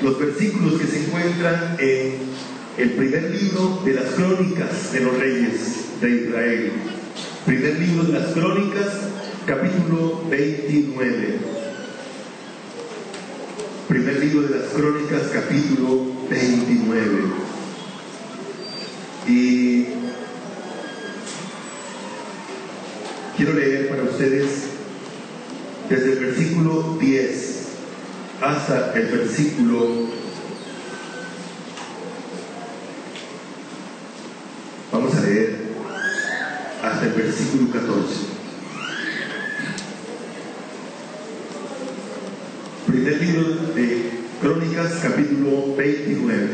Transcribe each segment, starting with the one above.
los versículos que se encuentran en el primer libro de las Crónicas de los Reyes de Israel. Primer libro de las Crónicas, capítulo 29. Primer libro de las Crónicas, capítulo 29. Y quiero leer para ustedes desde el versículo 10 hasta el versículo, vamos a leer hasta el versículo 14. Primer libro de Crónicas, capítulo 29,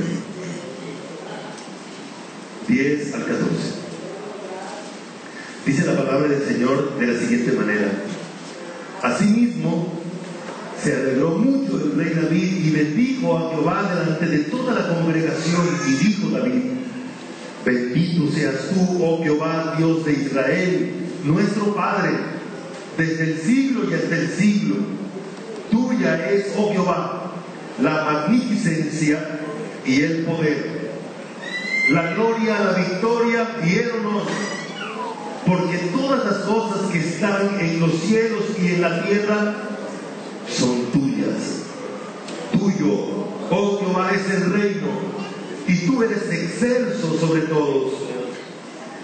10 al 14. Dice la palabra del Señor de la siguiente manera: Asimismo, se alegró mucho el rey David y bendijo a Jehová delante de toda la congregación, y dijo David: Bendito seas tú, oh Jehová, Dios de Israel, nuestro Padre, desde el siglo y hasta el siglo. Tuya es, oh Jehová, la magnificencia y el poder, la gloria, la victoria y el honor, porque todas las cosas que están en los cielos y en la tierra son tuyas. Tuyo, oh Jehová, es el reino, y tú eres excelso sobre todos.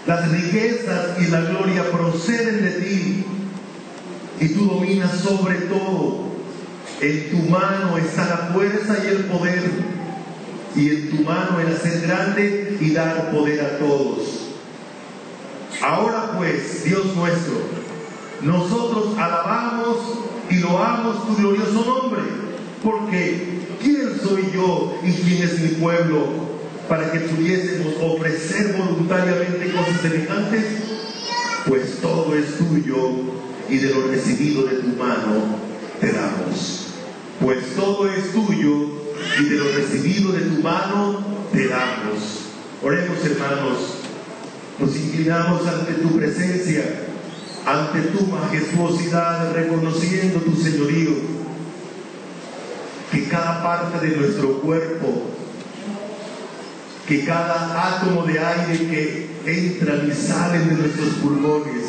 Las riquezas y la gloria proceden de ti, y tú dominas sobre todo. En tu mano está la fuerza y el poder, y en tu mano el hacer grande y dar poder a todos. Ahora pues, Dios nuestro, nosotros alabamos y loamos tu glorioso nombre, porque ¿quién soy yo y quién es mi pueblo para que pudiésemos ofrecer voluntariamente cosas semejantes? Pues todo es tuyo, y de lo recibido de tu mano te damos. Pues todo es tuyo, y de lo recibido de tu mano te damos. Oremos, hermanos. Nos inclinamos ante tu presencia, ante tu majestuosidad, reconociendo tu señorío. Que cada parte de nuestro cuerpo, que cada átomo de aire que entran y salen de nuestros pulmones,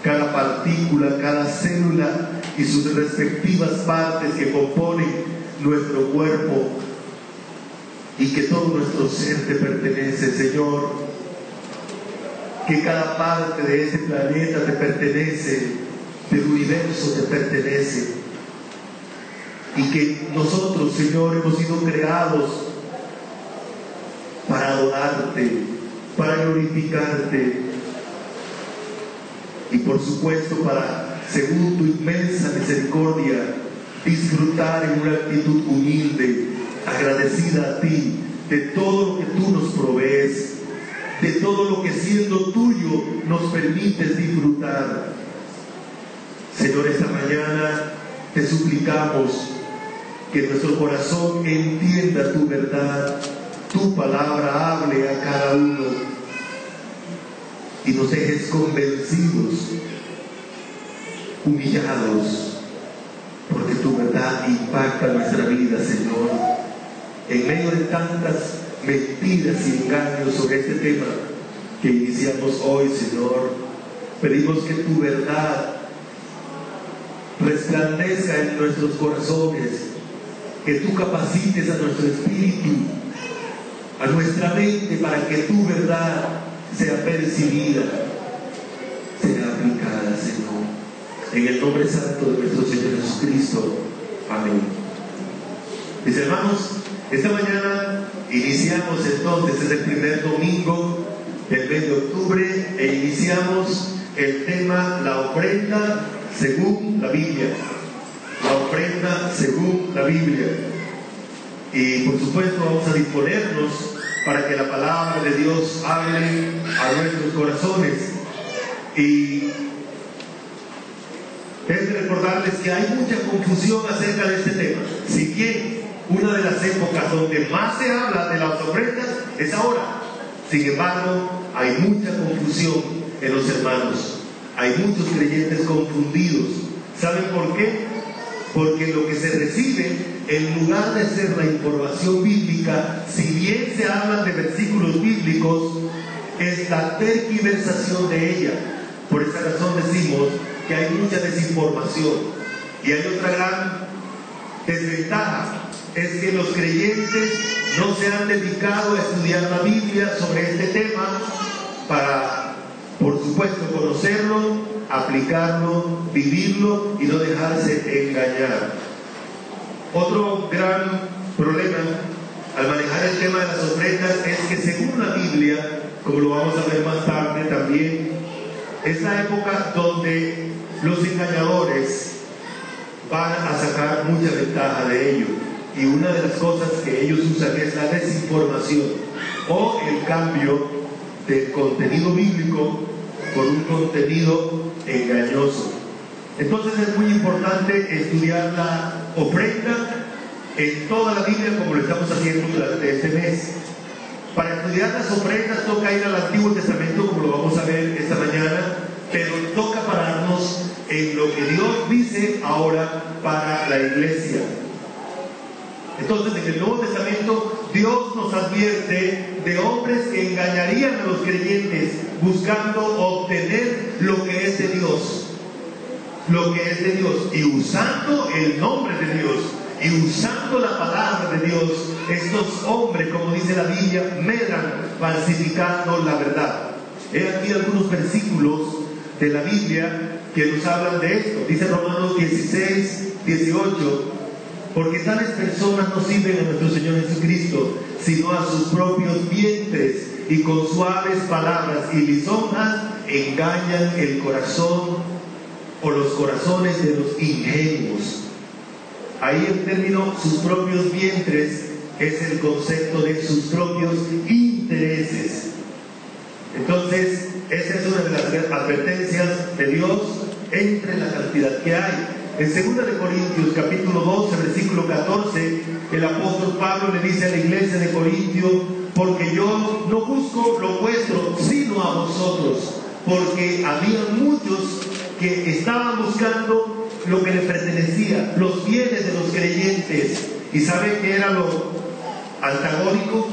cada partícula, cada célula y sus respectivas partes que componen nuestro cuerpo, y que todo nuestro ser te pertenece, Señor. Que cada parte de este planeta te pertenece, del universo te pertenece, y que nosotros, Señor, hemos sido creados para adorarte, para glorificarte, y por supuesto para, según tu inmensa misericordia, disfrutar en una actitud humilde, agradecida a ti, de todo lo que tú nos provees, de todo lo que siendo tuyo nos permites disfrutar. Señor, esta mañana te suplicamos que nuestro corazón entienda tu verdad, tu palabra hable a cada uno, y nos dejes convencidos, humillados, porque tu verdad impacta nuestra vida, Señor. En medio de tantas mentiras y engaños sobre este tema que iniciamos hoy, Señor, pedimos que tu verdad resplandezca en nuestros corazones, que tú capacites a nuestro espíritu, a nuestra mente, para que tu verdad sea percibida, sea aplicada, Señor. En el nombre santo de nuestro Señor Jesucristo. Amén. Mis hermanos, esta mañana iniciamos entonces, es el primer domingo del mes de octubre, e iniciamos el tema la ofrenda según la Biblia. La ofrenda según la Biblia. Y por supuesto vamos a disponernos para que la palabra de Dios hable a nuestros corazones. Y es de recordarles que hay mucha confusión acerca de este tema. Si bien una de las épocas donde más se habla de las ofrendas es ahora, sin embargo hay mucha confusión en los hermanos. Hay muchos creyentes confundidos. ¿Saben por qué? porque lo que se recibe, en lugar de ser la información bíblica, si bien se hablan de versículos bíblicos, es la tergiversación de ella. Por esa razón decimos que hay mucha desinformación. Y hay otra gran desventaja, es que los creyentes no se han dedicado a estudiar la Biblia sobre este tema para, por supuesto, conocerlo, aplicarlo, vivirlo y no dejarse engañar. Otro gran problema al manejar el tema de las ofrendas es que, según la Biblia, como lo vamos a ver más tarde también, es la época donde los engañadores van a sacar mucha ventaja de ello, y una de las cosas que ellos usan es la desinformación o el cambio del contenido bíblico por un contenido engañoso. Entonces es muy importante estudiar la ofrenda en toda la Biblia, como lo estamos haciendo durante este mes. Para estudiar las ofrendas toca ir al Antiguo Testamento, como lo vamos a ver esta mañana, pero toca pararnos en lo que Dios dice ahora para la iglesia. Entonces, en el Nuevo Testamento, Dios nos advierte de hombres que engañarían a los creyentes buscando obtener lo que es de Dios. Lo que es de Dios. Y usando el nombre de Dios, y usando la palabra de Dios, estos hombres, como dice la Biblia, medran falsificando la verdad. He aquí algunos versículos de la Biblia que nos hablan de esto. Dice Romanos 16, 18: porque tales personas no sirven a nuestro Señor Jesucristo, sino a sus propios vientres, y con suaves palabras y lisonjas engañan el corazón o los corazones de los ingenuos. Ahí el término sus propios vientres es el concepto de sus propios intereses. Entonces, esa es una de las advertencias de Dios entre la cantidad que hay. En 2 Corintios capítulo 12, versículo 14, el apóstol Pablo le dice a la iglesia de Corintio: porque yo no busco lo vuestro, sino a vosotros, porque había muchos que estaban buscando lo que les pertenecía, los bienes de los creyentes. ¿Y saben qué era lo antagónico?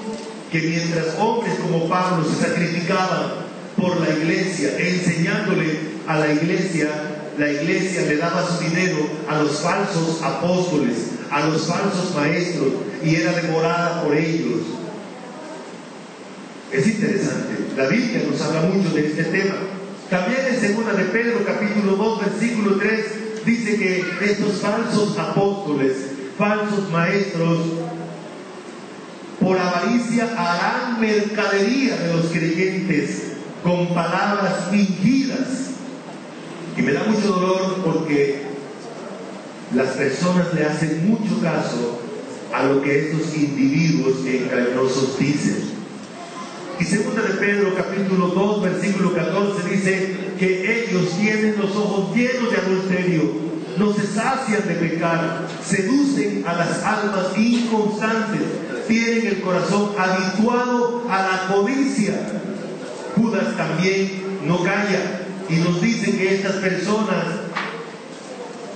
Que mientras hombres como Pablo se sacrificaban por la iglesia, enseñándole a la iglesia le daba su dinero a los falsos apóstoles, a los falsos maestros, y era devorada por ellos. Es interesante, la Biblia nos habla mucho de este tema. También en 2 de Pedro capítulo 2 versículo 3 dice que estos falsos apóstoles, falsos maestros, por avaricia harán mercadería de los creyentes con palabras fingidas. Y me da mucho dolor porque las personas le hacen mucho caso a lo que estos individuos engañosos dicen. Y 2 de Pedro capítulo 2 versículo 14 dice que ellos tienen los ojos llenos de adulterio, no se sacian de pecar, seducen a las almas inconstantes, tienen el corazón habituado a la codicia. Judas también no calla y nos dice que estas personas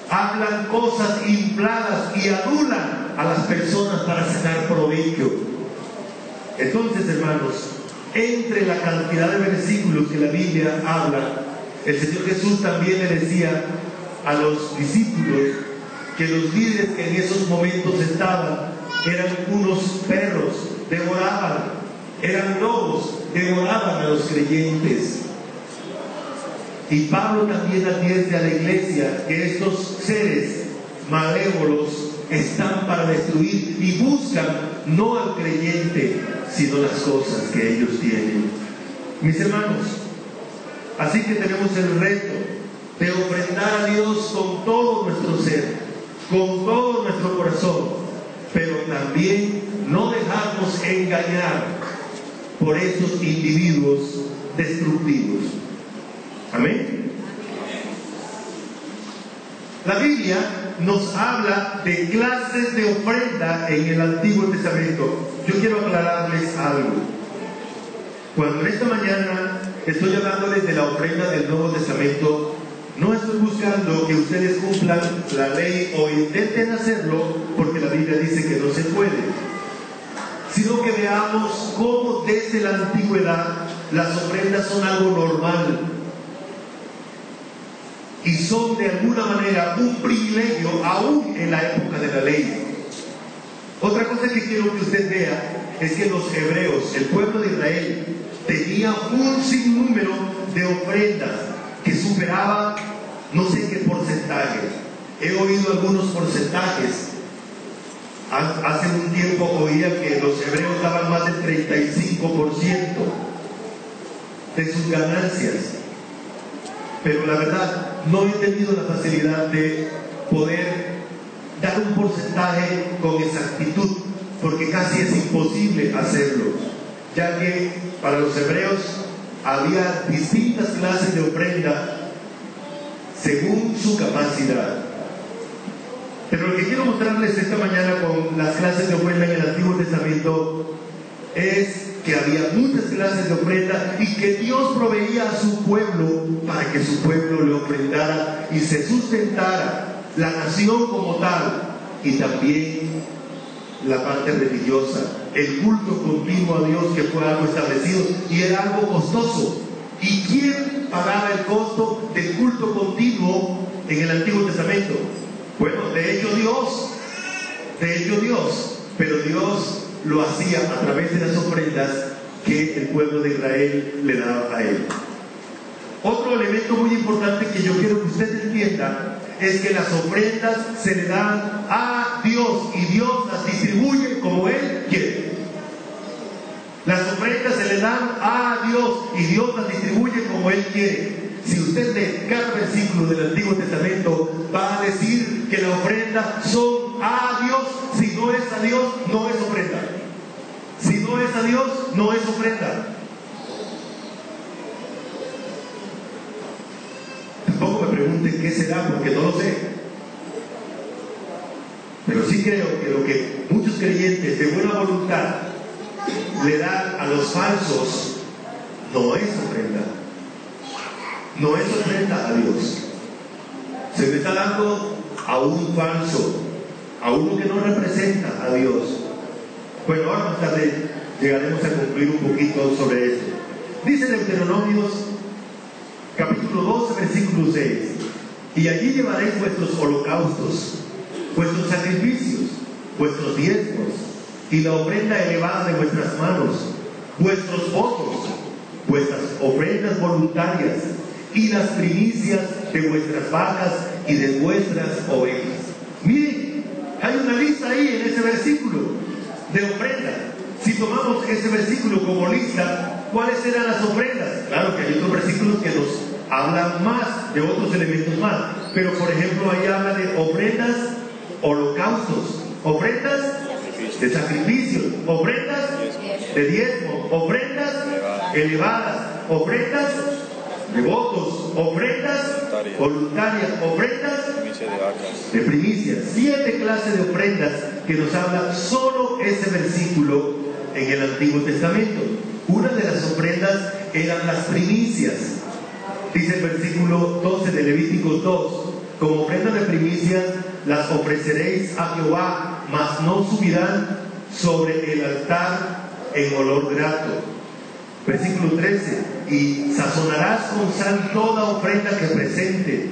hablan cosas infladas y adulan a las personas para sacar provecho. Entonces, hermanos, entre la cantidad de versículos que la Biblia habla, el Señor Jesús también le decía a los discípulos que los líderes que en esos momentos estaban eran unos perros, devoraban, eran lobos, devoraban a los creyentes. Y Pablo también advierte a la iglesia que estos seres malévolos están para destruir y buscan no al creyente, sino las cosas que ellos tienen. Mis hermanos, así que tenemos el reto de ofrendar a Dios con todo nuestro ser, con todo nuestro corazón, pero también no dejarnos engañar por esos individuos destructivos. Amén. La Biblia nos habla de clases de ofrenda en el Antiguo Testamento. Yo quiero aclararles algo. Cuando en esta mañana estoy hablándoles de la ofrenda del Nuevo Testamento, No estoy buscando que ustedes cumplan la ley o intenten hacerlo porque la Biblia dice que no se puede, sino que veamos cómo desde la antigüedad las ofrendas son algo normal y son de alguna manera un privilegio aún en la época de la ley. Otra cosa que quiero que usted vea es que los hebreos, el pueblo de Israel, tenía un sinnúmero de ofrendas que superaban no sé qué porcentaje. He oído algunos porcentajes. Hace un tiempo oía que los hebreos daban más del 35% de sus ganancias. Pero la verdad, no he tenido la facilidad de poder dar un porcentaje con exactitud, porque casi es imposible hacerlo, ya que para los hebreos había distintas clases de ofrenda según su capacidad. Pero lo que quiero mostrarles esta mañana con las clases de ofrenda en el Antiguo Testamento es que había muchas clases de ofrenda y que Dios proveía a su pueblo para que su pueblo le ofrendara y se sustentara la nación como tal, y también la parte religiosa, el culto continuo a Dios, que fue algo establecido y era algo costoso. ¿Y quién pagaba el costo del culto continuo en el Antiguo Testamento? Bueno, de hecho Dios, pero Dios lo hacía a través de las ofrendas que el pueblo de Israel le daba a él. Otro elemento muy importante que yo quiero que usted entienda es que las ofrendas se le dan a Dios y Dios las distribuye como Él quiere. Las ofrendas se le dan a Dios y Dios las distribuye como Él quiere. Si usted lee cada versículo del Antiguo Testamento, va a decir que la ofrenda son a Dios. Si no es a Dios, no es ofrenda. Si no es a Dios, no es ofrenda. Tampoco me pregunten qué será, porque no lo sé. Pero sí creo que lo que muchos creyentes de buena voluntad le dan a los falsos no es ofrenda. No es ofrenda a Dios. Se le está dando a un falso, a uno que no representa a Dios. Bueno, ahora más tarde llegaremos a concluir un poquito sobre eso. Dice Deuteronomios capítulo 12, versículo 6: y allí llevaréis vuestros holocaustos, vuestros sacrificios, vuestros diezmos, y la ofrenda elevada de vuestras manos, vuestros votos, vuestras ofrendas voluntarias, y las primicias de vuestras vacas y de vuestras ovejas. Miren, hay una lista ahí en ese versículo de ofrendas. Si tomamos ese versículo como lista, ¿cuáles eran las ofrendas? Claro que hay otros versículos que nos hablan más de otros elementos más, pero por ejemplo ahí habla de ofrendas, holocaustos, ofrendas de sacrificios, ofrendas de diezmo, ofrendas elevadas, ofrendas de votos, ofrendas voluntarias, ofrendas de primicias. 7 clases de ofrendas que nos habla solo ese versículo en el Antiguo Testamento. Una de las ofrendas eran las primicias. Dice el versículo 12 de Levíticos 2: como ofrenda de primicias las ofreceréis a Jehová, mas no subirán sobre el altar en olor grato. Versículo 13: y sazonarás con sal toda ofrenda que presente,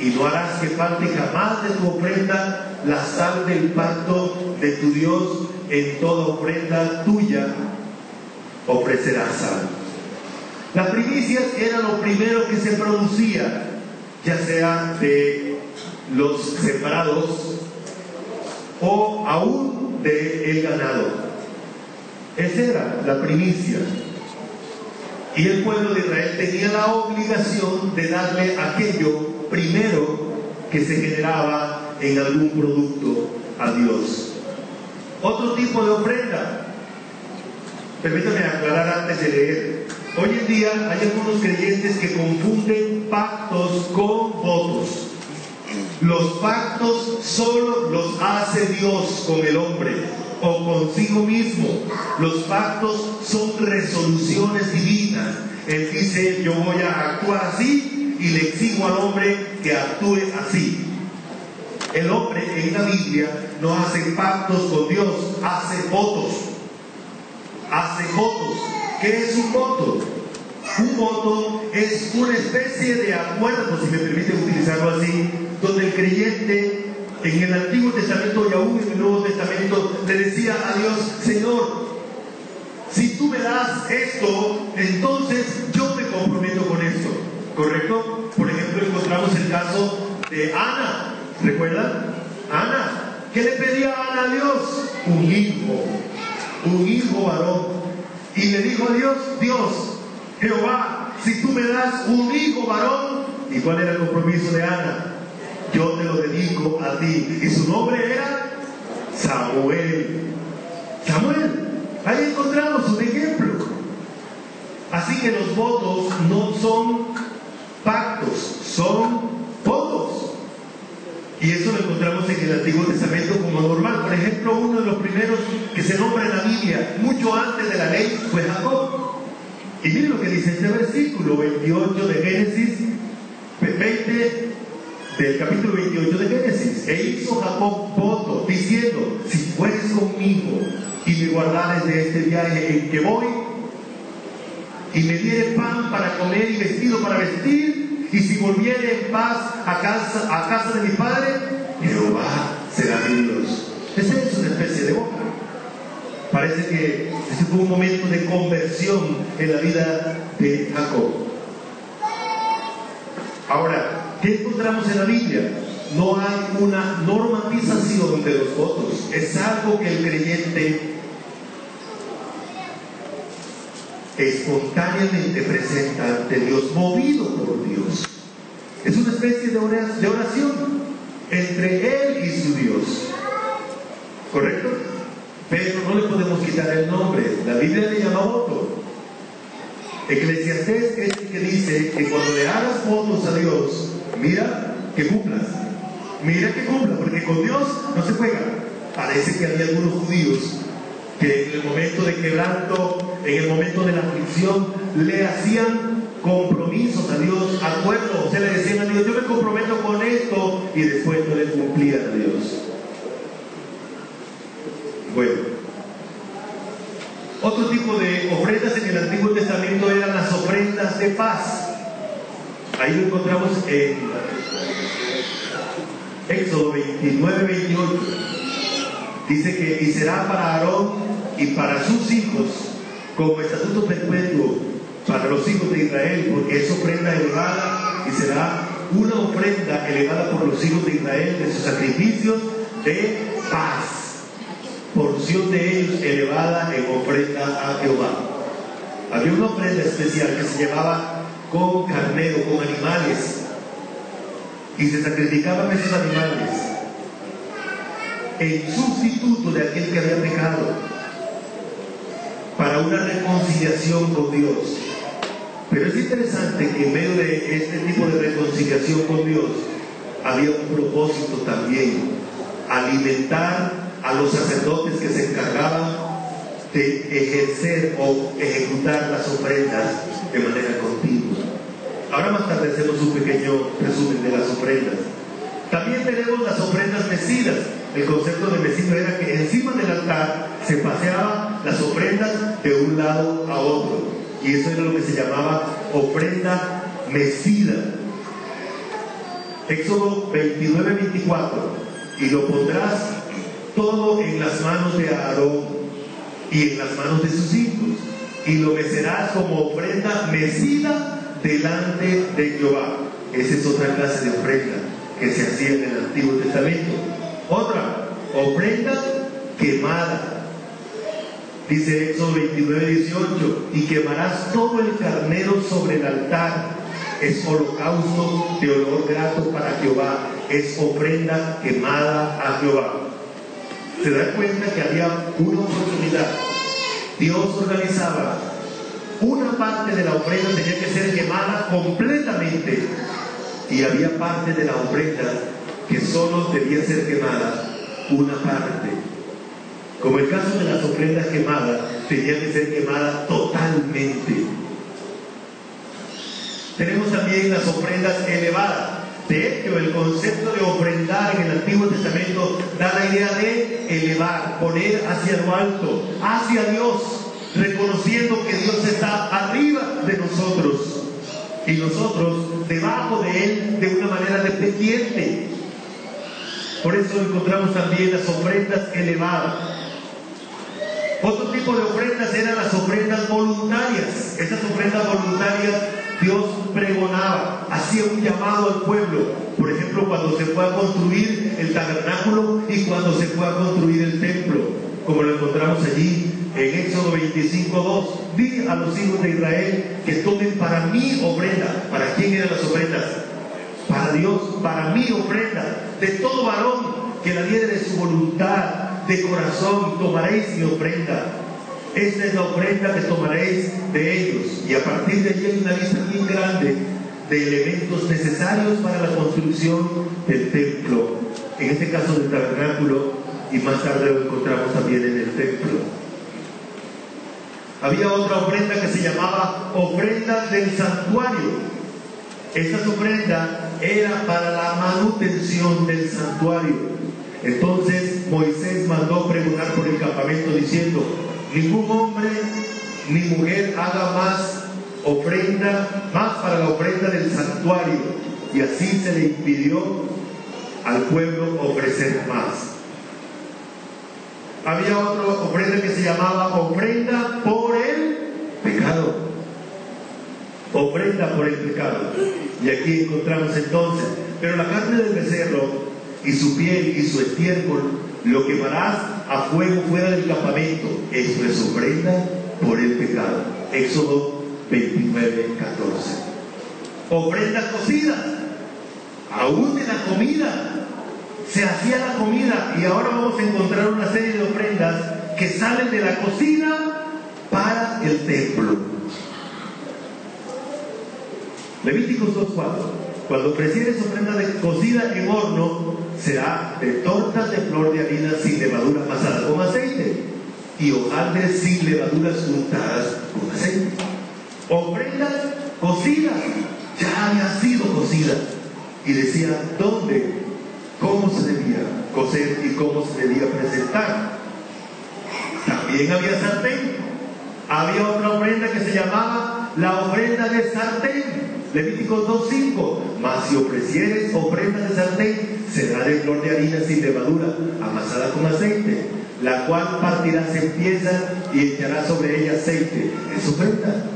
y no harás que falte jamás de tu ofrenda la sal del pacto de tu Dios. En toda ofrenda tuya ofrecerás sal. Las primicias era lo primero que se producía, ya sea de los separados o aún del ganado. Esa era la primicia. Y el pueblo de Israel tenía la obligación de darle aquello primero que se generaba en algún producto a Dios. Otro tipo de ofrenda. Permítame aclarar antes de leer. Hoy en día hay algunos creyentes que confunden pactos con votos. Los pactos solo los hace Dios con el hombre o consigo mismo. Los pactos son resoluciones divinas. Él dice: yo voy a actuar así y le exijo al hombre que actúe así. El hombre en la Biblia no hace pactos con Dios, hace votos. Hace votos. ¿Qué es un voto? Un voto es una especie de acuerdo, si me permiten utilizarlo así, donde el creyente en el Antiguo Testamento y aún en el Nuevo Testamento le decía a Dios: Señor, si tú me das esto, entonces yo me comprometo con esto. ¿Correcto? Por ejemplo, encontramos el caso de Ana. ¿Recuerdan? Ana. ¿Qué le pedía Ana a Dios? Un hijo varón. Y le dijo a Dios: Dios, Jehová, si tú me das un hijo varón. ¿Y cuál era el compromiso de Ana? Yo te lo dedico a ti. Y su nombre era Samuel. Ahí encontramos un ejemplo. Así que los votos no son pactos, son votos. Y eso lo encontramos en el Antiguo Testamento como normal. Por ejemplo, uno de los primeros que se nombra en la Biblia, mucho antes de la ley, fue Jacob. Y miren lo que dice este versículo 28 de Génesis, 20 del capítulo 28 de Génesis. E hizo Jacob voto, diciendo: si fueres conmigo y me guardares de este viaje en que voy, y me diere pan para comer y vestido para vestir, y si volviere en paz a casa de mi padre, Jehová será mi Dios. Esa es una especie de voto. Parece que este fue un momento de conversión en la vida de Jacob. Ahora, ¿qué encontramos en la Biblia? No hay una normatización de los votos. Es algo que el creyente espontáneamente presenta ante Dios, movido por Dios. Es una especie de oración entre Él y su Dios. ¿Correcto? Pero no le podemos quitar el nombre. La Biblia le llama voto. Eclesiastés es el que dice que cuando le hagas votos a Dios, mira que cumplas. Mira que cumplas, porque con Dios no se juega. Parece que había algunos judíos que en el momento de quebranto, en el momento de la aflicción, le hacían compromisos a Dios, acuerdos. O sea, le decían a Dios: yo me comprometo con esto, y después no le cumplían a Dios. Bueno, otro tipo de ofrendas en el Antiguo Testamento eran las ofrendas de paz. Ahí lo encontramos en Éxodo 29-28. Dice que: y será para Aarón y para sus hijos como estatuto perpetuo para los hijos de Israel, porque es ofrenda elevada, y será una ofrenda elevada por los hijos de Israel de sus sacrificios de paz. Porción de ellos elevada en ofrenda a Jehová. Había una ofrenda especial que se llevaba con carnero, con animales, y se sacrificaban esos animales en sustituto de aquel que había pecado, para una reconciliación con Dios. Pero es interesante que en medio de este tipo de reconciliación con Dios había un propósito también: alimentar a los sacerdotes que se encargaban de ejercer o ejecutar las ofrendas de manera continua. Ahora más tarde hacemos un pequeño resumen de las ofrendas. También tenemos las ofrendas mecidas. El concepto de mecido era que encima del altar se paseaban las ofrendas de un lado a otro, y eso era lo que se llamaba ofrenda mecida. Éxodo 29-24: y lo pondrás todo en las manos de Aarón y en las manos de sus hijos, y lo mecerás como ofrenda mecida delante de Jehová. Esa es otra clase de ofrenda que se hacía en el Antiguo Testamento. Otra, ofrenda quemada. Dice Éxodo 29-18: y quemarás todo el carnero sobre el altar. Es holocausto de olor grato para Jehová. Es ofrenda quemada a Jehová. Se da cuenta que había una oportunidad. Dios organizaba una parte de la ofrenda, tenía que ser quemada completamente, y había parte de la ofrenda que solo debía ser quemada una parte. Como el caso de las ofrendas quemadas, tenía que ser quemada totalmente. Tenemos también las ofrendas elevadas. De hecho, el concepto de ofrendar en el Antiguo Testamento da la idea de elevar, poner hacia lo alto, hacia Dios, reconociendo que Dios está arriba de nosotros y nosotros debajo de Él de una manera dependiente. Por eso encontramos también las ofrendas elevadas. Otro tipo de ofrendas eran las ofrendas voluntarias. Estas ofrendas voluntarias Dios pregonaba, hacía un llamado al pueblo. Por ejemplo, cuando se fue a construir el tabernáculo y cuando se fue a construir el templo, como lo encontramos allí en Éxodo 25:2. Di a los hijos de Israel que tomen para mí ofrenda. ¿Para quién eran las ofrendas? Para Dios. Para mí ofrenda. De todo varón que la diere de su voluntad, de corazón, tomaréis mi ofrenda. Esta es la ofrenda que tomaréis de ellos. Y a partir de allí hay una lista bien grande de elementos necesarios para la construcción del templo. En este caso del tabernáculo, y más tarde lo encontramos también en el templo. Había otra ofrenda que se llamaba ofrenda del santuario. Esta ofrenda era para la manutención del santuario. Entonces Moisés mandó pregonar por el campamento diciendo: ningún hombre ni mujer haga más para la ofrenda del santuario. Y así se le impidió al pueblo ofrecer más. Había otra ofrenda que se llamaba ofrenda por el pecado. Ofrenda por el pecado. Y aquí encontramos entonces: pero la carne del becerro y su piel y su estiércol lo quemarás a fuego fuera del campamento. Esto es ofrenda por el pecado. Éxodo 29:14. Ofrendas cocidas. Aún de la comida. Se hacía la comida, y ahora vamos a encontrar una serie de ofrendas que salen de la cocina para el templo. Levíticos 2:4. Cuando ofrecieres ofrenda de cocida en horno, será de tortas de flor de harina sin levadura pasada con aceite, y hojaldres sin levaduras untadas con aceite. Ofrendas cocidas, ya había sido cocida, y decía dónde, cómo se debía cocer y cómo se debía presentar. También había sartén. Había otra ofrenda que se llamaba la ofrenda de sartén. Levíticos 2:5. Mas si ofrecieres ofrenda de sartén, será de flor de harina sin levadura, amasada con aceite, la cual partirás en piezas y echarás sobre ella aceite. Es ofrenda.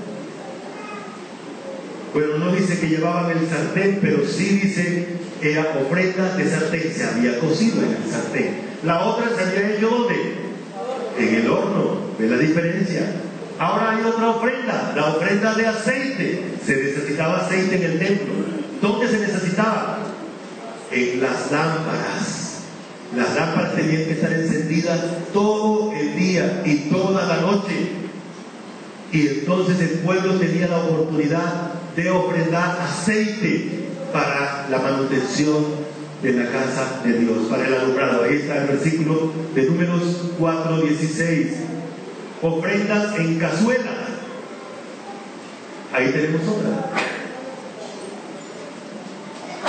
Bueno, no dice que llevaban el sartén, pero sí dice que era ofrenda de sartén. Se había cocido en el sartén. La otra se había hecho ¿dónde? En el horno. ¿Ve la diferencia? Ahora hay otra ofrenda, la ofrenda de aceite. Se necesitaba aceite en el templo. ¿Dónde se necesitaba? En las lámparas. Las lámparas tenían que estar encendidas todo el día y toda la noche. Y entonces el pueblo tenía la oportunidad de ofrendar aceite para la manutención de la casa de Dios, para el alumbrado. Ahí está el versículo de Números 4:16. Ofrendas en cazuela. Ahí tenemos otra.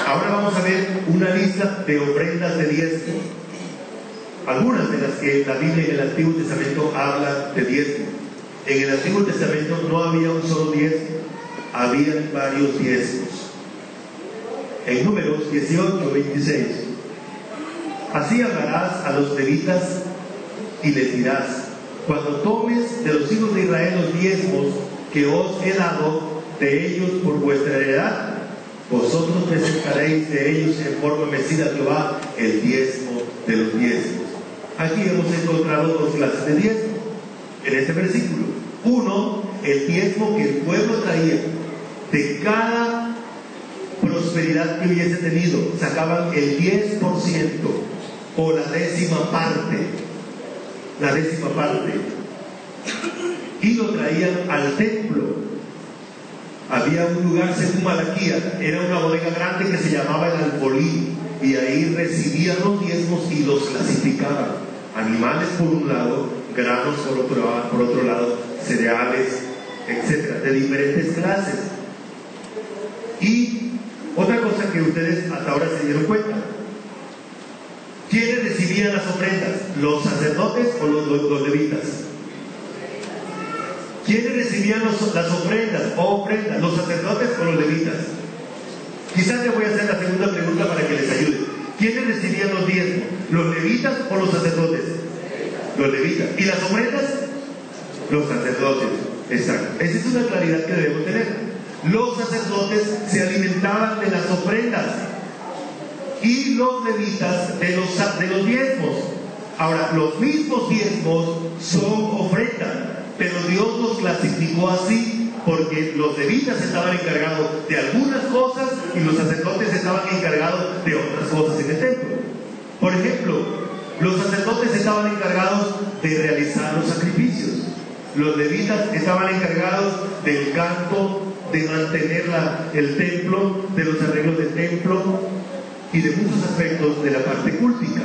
Ahora vamos a ver una lista de ofrendas de diezmo. Algunas de las que la Biblia en el Antiguo Testamento habla de diezmo. En el Antiguo Testamento no había un solo diezmo, había varios diezmos. En Números 18:26. Así hablarás a los levitas y les dirás: cuando tomes de los hijos de Israel los diezmos que os he dado de ellos por vuestra heredad, vosotros presentaréis de ellos en forma mecida a Jehová el diezmo de los diezmos. Aquí hemos encontrado dos clases de diezmo en este versículo. Uno, el diezmo que el pueblo traía de cada prosperidad que hubiese tenido. Sacaban el 10% o la décima parte. Y lo traían al templo. Había un lugar, según Malaquías, era una bodega grande que se llamaba el alfolí, y ahí recibían los diezmos y los clasificaban. Animales por un lado, granos por otro lado, cereales, etcétera, de diferentes clases. Y otra cosa que ustedes hasta ahora se dieron cuenta: ¿quiénes recibían las ofrendas? ¿Los sacerdotes o los levitas? ¿Quiénes recibían las ofrendas o ofrendas? ¿Los sacerdotes o los levitas? Quizás le voy a hacer la segunda pregunta para que les ayude. ¿Quiénes recibían los diezmos? ¿Los levitas o los sacerdotes? Los levitas. ¿Y las ofrendas? Los sacerdotes. Exacto. Esa es una claridad que debemos tener. Los sacerdotes se alimentaban de las ofrendas y los levitas de los diezmos. Ahora, los mismos diezmos son ofrenda, pero Dios los clasificó así porque los levitas estaban encargados de algunas cosas y los sacerdotes estaban encargados de otras cosas en el templo. Por ejemplo, los sacerdotes estaban encargados de realizar los sacrificios. Los levitas estaban encargados del canto, de mantener el templo, de los arreglos del templo y de muchos aspectos de la parte cúltica.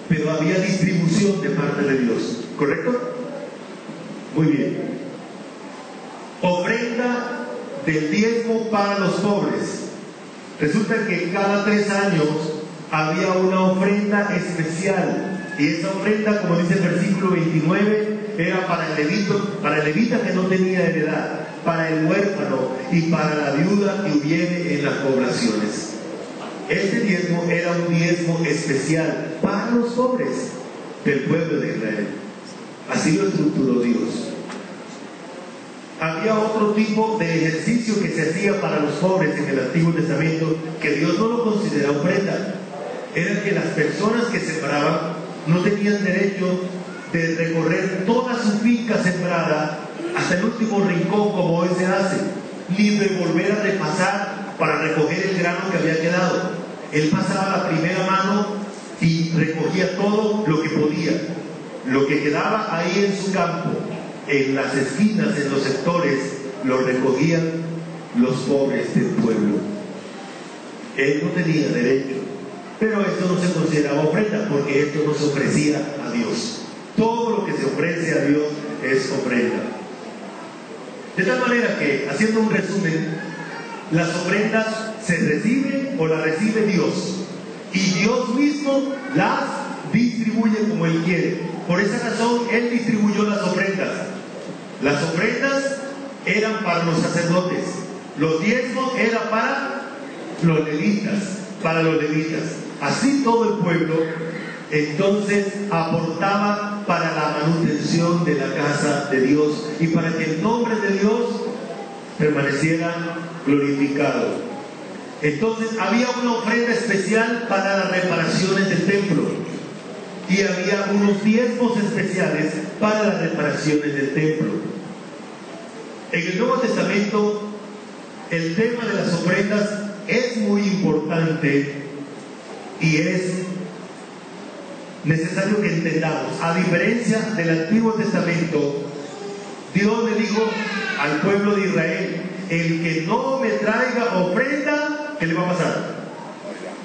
Pero había distribución de parte de Dios, ¿correcto? Muy bien. Ofrenda del diezmo para los pobres. Resulta que cada 3 años había una ofrenda especial. Y esa ofrenda, como dice el versículo 29, era para el levita que no tenía heredad, para el huérfano y para la viuda que hubiere en las poblaciones. Este diezmo era un diezmo especial para los pobres del pueblo de Israel. Así lo estructuró Dios. Había otro tipo de ejercicio que se hacía para los pobres en el Antiguo Testamento que Dios no lo consideraba ofrenda. Era que las personas que sembraban no tenían derecho de recorrer toda su finca sembrada hasta el último rincón como hoy se hace, ni de volver a repasar para recoger el grano que había quedado. Él pasaba la primera mano y recogía todo lo que podía. Lo que quedaba ahí en su campo, en las esquinas, en los sectores, lo recogían los pobres del pueblo. Él no tenía derecho, pero esto no se consideraba ofrenda porque esto no se ofrecía a Dios. Todo lo que se ofrece a Dios es ofrenda. De tal manera que, haciendo un resumen, las ofrendas se reciben o las recibe Dios, y Dios mismo las distribuye como Él quiere. Por esa razón Él distribuyó las ofrendas. Las ofrendas eran para los sacerdotes, los diezmos eran para los levitas, así todo el pueblo entonces aportaba para la manutención de la casa de Dios y para que el nombre de Dios permaneciera glorificado. Entonces había una ofrenda especial para las reparaciones del templo y había unos diezmos especiales para las reparaciones del templo. En el Nuevo Testamento el tema de las ofrendas es muy importante y es necesario que entendamos. A diferencia del Antiguo Testamento, Dios le dijo al pueblo de Israel: el que no me traiga ofrenda, ¿qué le va a pasar?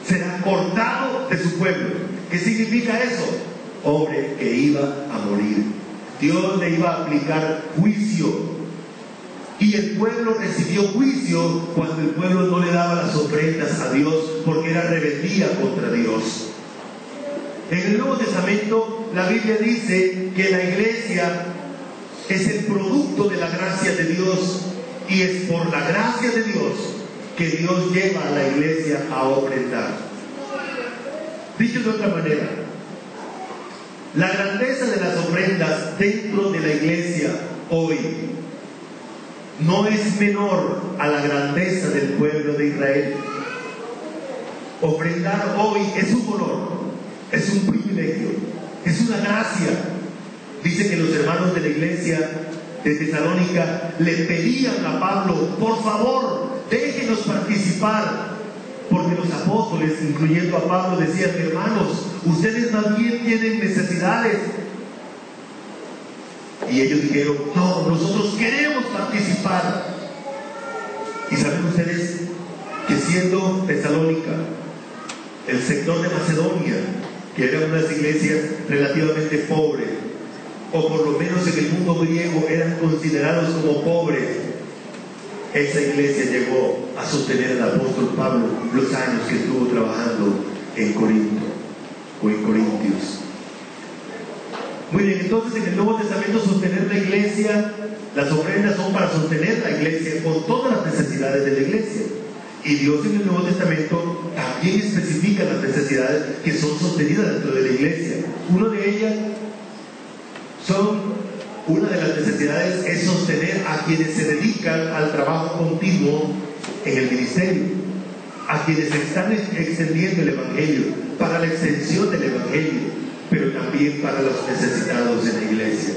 Será cortado de su pueblo. ¿Qué significa eso? Hombre que iba a morir. Dios le iba a aplicar juicio. Y el pueblo recibió juicio cuando el pueblo no le daba las ofrendas a Dios, porque era rebeldía contra Dios. En el Nuevo Testamento la Biblia dice que la iglesia es el producto de la gracia de Dios, y es por la gracia de Dios que Dios lleva a la iglesia a ofrendar. Dicho de otra manera, la grandeza de las ofrendas dentro de la iglesia hoy no es menor a la grandeza del pueblo de Israel. Ofrendar hoy es un honor, es un privilegio, es una gracia. Dice que los hermanos de la iglesia de Tesalónica le pedían a Pablo: por favor, déjenos participar, porque los apóstoles, incluyendo a Pablo, decían: hermanos, ustedes también tienen necesidades. Y ellos dijeron: no, nosotros queremos participar. Y saben ustedes que siendo Tesalónica el sector de Macedonia, que eran unas iglesias relativamente pobres, o por lo menos en el mundo griego eran considerados como pobres, esa iglesia llegó a sostener al apóstol Pablo los años que estuvo trabajando en Corinto o en Corintios. Muy bien, entonces en el Nuevo Testamento sostener la iglesia, las ofrendas son para sostener la iglesia con todas las necesidades de la iglesia. Y Dios en el Nuevo Testamento también especifica las necesidades que son sostenidas dentro de la iglesia. Una de las necesidades es sostener a quienes se dedican al trabajo continuo en el ministerio, a quienes están extendiendo el Evangelio, para la extensión del Evangelio, pero también para los necesitados en la iglesia.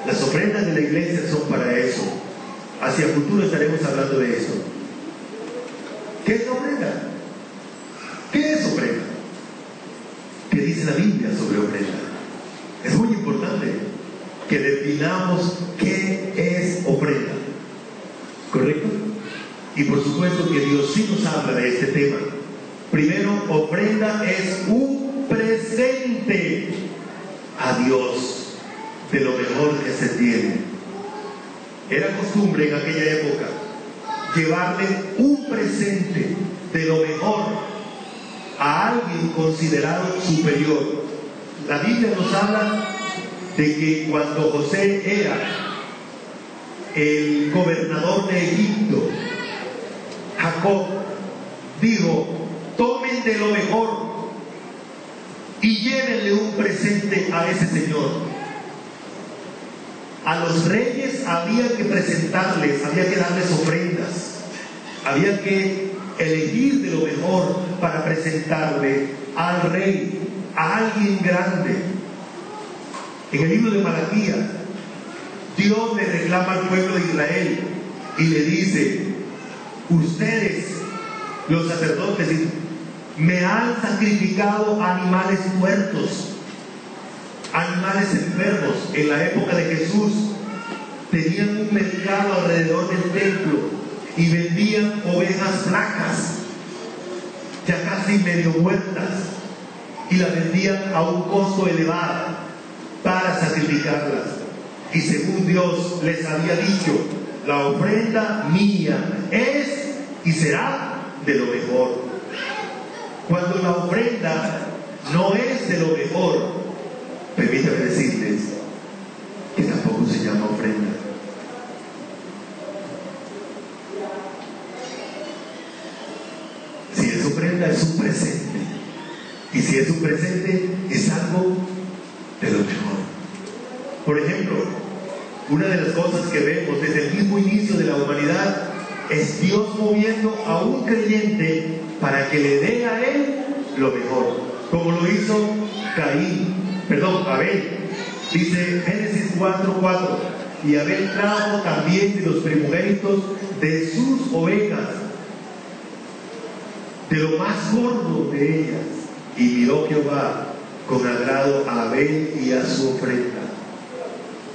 Las ofrendas de la iglesia son para eso. Hacia el futuro estaremos hablando de esto. ¿Qué es ofrenda? ¿Qué es ofrenda? ¿Qué dice la Biblia sobre ofrenda? Es muy importante que definamos qué es ofrenda. ¿Correcto? Y por supuesto que Dios sí nos habla de este tema. Primero, ofrenda es un presente a Dios de lo mejor que se tiene. Era costumbre en aquella época llevarle un presente de lo mejor a alguien considerado superior. La Biblia nos habla de que cuando José era el gobernador de Egipto, Jacob dijo: tomen de lo mejor y llévenle un presente a ese señor. A los reyes había que presentarles, había que darles ofrendas, había que elegir de lo mejor para presentarle al rey, a alguien grande. En el libro de Malaquías, Dios le reclama al pueblo de Israel y le dice: ustedes, los sacerdotes, me han sacrificado animales muertos, animales enfermos. En la época de Jesús tenían un mercado alrededor del templo y vendían ovejas flacas, ya casi medio muertas, y las vendían a un costo elevado para sacrificarlas. Y según Dios les había dicho: la ofrenda mía es y será de lo mejor. Cuando la ofrenda no es de lo mejor, permítame decirles que tampoco se llama ofrenda. Si es ofrenda, es un presente. Y si es un presente, es algo de lo mejor. Por ejemplo, una de las cosas que vemos desde el mismo inicio de la humanidad es Dios moviendo a un creyente para que le dé a él lo mejor, como lo hizo Abel. Dice Génesis 4:4: y Abel trajo también de los primogénitos de sus ovejas, de lo más gordo de ellas, y miró Jehová con agrado a Abel y a su ofrenda.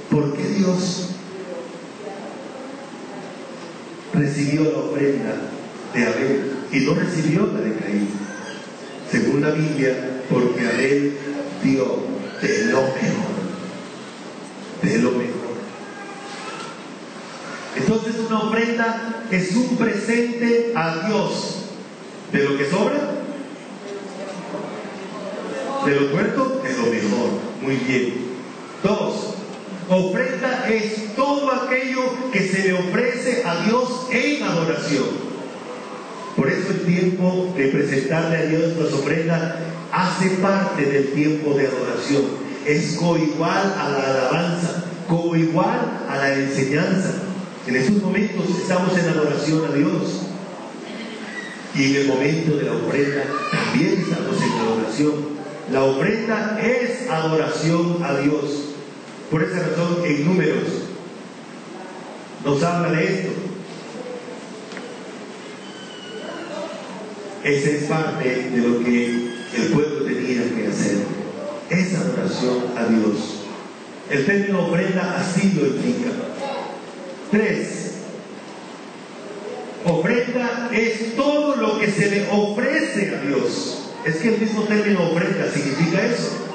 ¿Por qué Dios recibió la ofrenda de Abel y no recibió la de Caín? Según la Biblia, porque Abel dio de lo mejor, de lo mejor. Entonces una ofrenda es un presente a Dios de lo que sobra, de lo muerto, de lo mejor. Muy bien. 2. Ofrenda es todo aquello que se le ofrece a Dios en adoración. Por eso el tiempo de presentarle a Dios las ofrendas hace parte del tiempo de adoración. Es coigual a la alabanza, coigual a la enseñanza. En esos momentos estamos en adoración a Dios. Y en el momento de la ofrenda también estamos en adoración. La ofrenda es adoración a Dios. Por esa razón, en Números nos habla de esto. Esa es parte de lo que el pueblo tenía que hacer. Es adoración a Dios. El término ofrenda así lo implica. 3. Ofrenda es todo lo que se le ofrece a Dios. Es que el mismo término ofrenda significa eso.